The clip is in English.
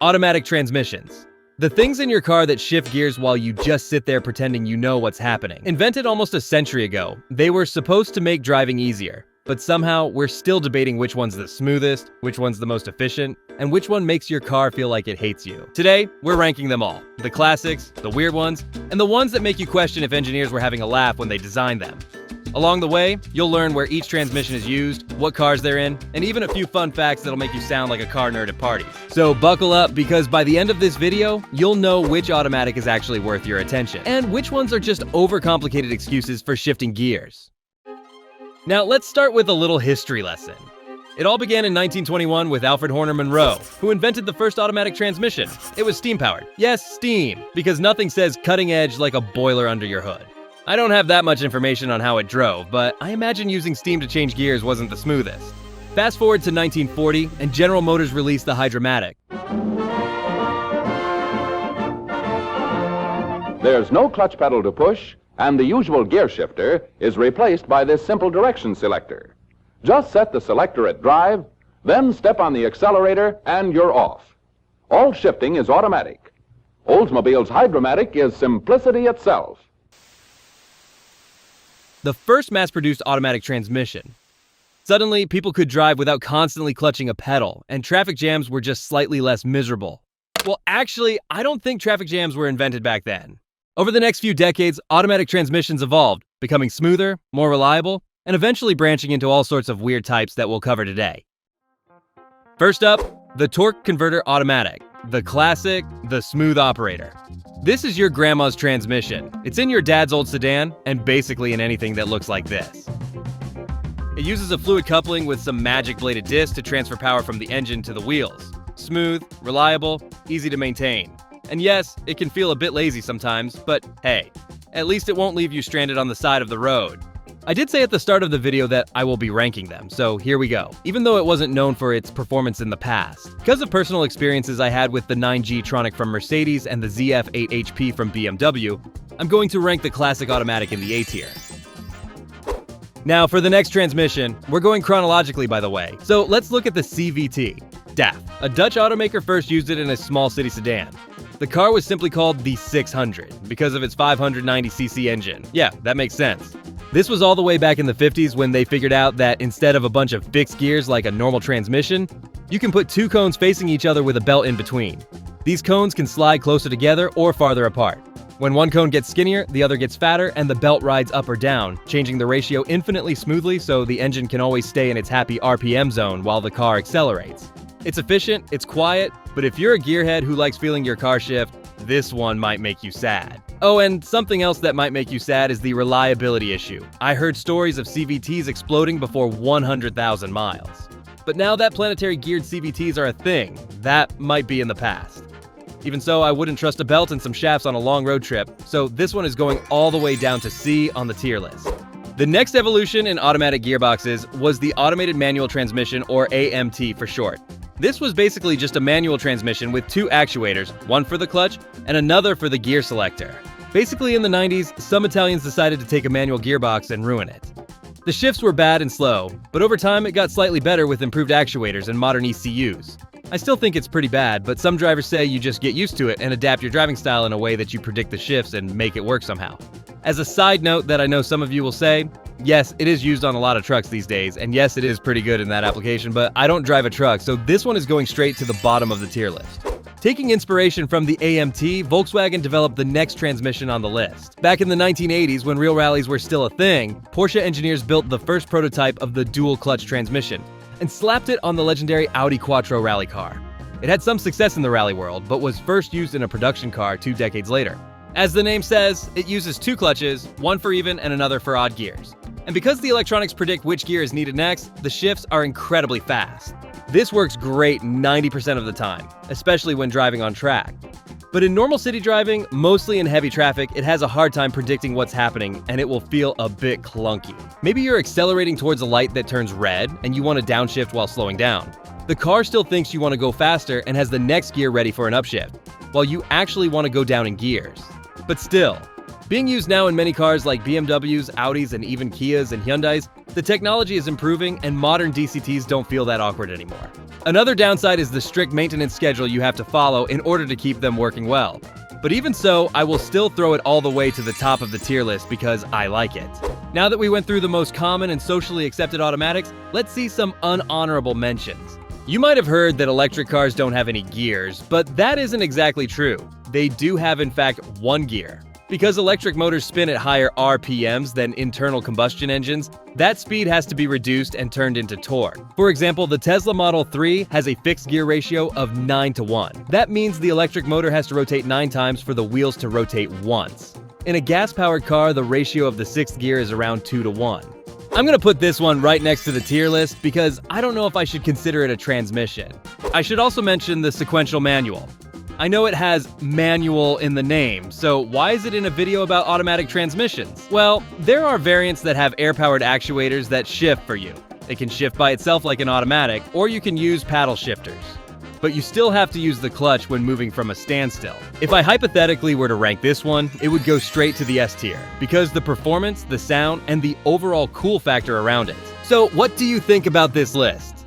Automatic transmissions. The things in your car that shift gears while you just sit there pretending you know what's happening. Invented almost a century ago, they were supposed to make driving easier. But somehow, we're still debating which one's the smoothest, which one's the most efficient, and which one makes your car feel like it hates you. Today, we're ranking them all. The classics, the weird ones, and the ones that make you question if engineers were having a laugh when they designed them. Along the way, you'll learn where each transmission is used, what cars they're in, and even a few fun facts that'll make you sound like a car nerd at parties. So buckle up, because by the end of this video, you'll know which automatic is actually worth your attention, and which ones are just overcomplicated excuses for shifting gears. Now let's start with a little history lesson. It all began in 1921 with Alfred Horner Monroe, who invented the first automatic transmission. It was steam-powered. Yes, steam, because nothing says cutting edge like a boiler under your hood. I don't have that much information on how it drove, but I imagine using steam to change gears wasn't the smoothest. Fast forward to 1940, and General Motors released the Hydromatic. There's no clutch pedal to push, and the usual gear shifter is replaced by this simple direction selector. Just set the selector at drive, then step on the accelerator, and you're off. All shifting is automatic. Oldsmobile's Hydromatic is simplicity itself. The first mass-produced automatic transmission. Suddenly, people could drive without constantly clutching a pedal, and traffic jams were just slightly less miserable. Well, actually, I don't think traffic jams were invented back then. Over the next few decades, automatic transmissions evolved, becoming smoother, more reliable, and eventually branching into all sorts of weird types that we'll cover today. First up, the Torque Converter Automatic, the classic, the smooth operator. This is your grandma's transmission. It's in your dad's old sedan, and basically in anything that looks like this. It uses a fluid coupling with some magic bladed disc to transfer power from the engine to the wheels. Smooth, reliable, easy to maintain. And yes, it can feel a bit lazy sometimes, but hey, at least it won't leave you stranded on the side of the road. I did say at the start of the video that I will be ranking them, so here we go. Even though it wasn't known for its performance in the past. Because of personal experiences I had with the 9G Tronic from Mercedes and the ZF 8HP from BMW, I'm going to rank the classic automatic in the A tier. Now for the next transmission, we're going chronologically by the way, so let's look at the CVT. DAF. A Dutch automaker first used it in a small city sedan. The car was simply called the 600 because of its 590cc engine. Yeah, that makes sense. This was all the way back in the 50s when they figured out that instead of a bunch of fixed gears like a normal transmission, you can put two cones facing each other with a belt in between. These cones can slide closer together or farther apart. When one cone gets skinnier, the other gets fatter, and the belt rides up or down, changing the ratio infinitely smoothly so the engine can always stay in its happy RPM zone while the car accelerates. It's efficient, it's quiet, but if you're a gearhead who likes feeling your car shift, this one might make you sad. Oh, and something else that might make you sad is the reliability issue. I heard stories of CVTs exploding before 100,000 miles. But now that planetary geared CVTs are a thing, that might be in the past. Even so, I wouldn't trust a belt and some shafts on a long road trip, so this one is going all the way down to C on the tier list. The next evolution in automatic gearboxes was the automated manual transmission, or AMT for short. This was basically just a manual transmission with two actuators, one for the clutch and another for the gear selector. Basically in the 90s, some Italians decided to take a manual gearbox and ruin it. The shifts were bad and slow, but over time it got slightly better with improved actuators and modern ECUs. I still think it's pretty bad, but some drivers say you just get used to it and adapt your driving style in a way that you predict the shifts and make it work somehow. As a side note that I know some of you will say, yes, it is used on a lot of trucks these days, and yes, it is pretty good in that application, but I don't drive a truck, so this one is going straight to the bottom of the tier list. Taking inspiration from the AMT, Volkswagen developed the next transmission on the list. Back in the 1980s, when real rallies were still a thing, Porsche engineers built the first prototype of the dual-clutch transmission and slapped it on the legendary Audi Quattro rally car. It had some success in the rally world, but was first used in a production car 2 decades later. As the name says, it uses two clutches, one for even and another for odd gears. And because the electronics predict which gear is needed next, the shifts are incredibly fast. This works great 90% of the time, especially when driving on track. But in normal city driving, mostly in heavy traffic, it has a hard time predicting what's happening and it will feel a bit clunky. Maybe you're accelerating towards a light that turns red and you want to downshift while slowing down. The car still thinks you want to go faster and has the next gear ready for an upshift, while you actually want to go down in gears. But still, being used now in many cars like BMWs, Audis, and even Kias and Hyundais, The technology is improving, and modern DCTs don't feel that awkward anymore. Another downside is the strict maintenance schedule you have to follow in order to keep them working well. But even so, I will still throw it all the way to the top of the tier list because I like it. Now that we went through the most common and socially accepted automatics, let's see some unhonorable mentions. You might have heard that electric cars don't have any gears, but that isn't exactly true. They do have, in fact, one gear. Because electric motors spin at higher RPMs than internal combustion engines, that speed has to be reduced and turned into torque. For example, the Tesla Model 3 has a fixed gear ratio of 9:1. That means the electric motor has to rotate 9 times for the wheels to rotate once. In a gas-powered car, the ratio of the sixth gear is around 2:1. I'm gonna put this one right next to the tier list because I don't know if I should consider it a transmission. I should also mention the sequential manual. I know it has manual in the name, so why is it in a video about automatic transmissions? Well, there are variants that have air-powered actuators that shift for you. It can shift by itself like an automatic, or you can use paddle shifters. But you still have to use the clutch when moving from a standstill. If I hypothetically were to rank this one, it would go straight to the S tier, because the performance, the sound, and the overall cool factor around it. So what do you think about this list?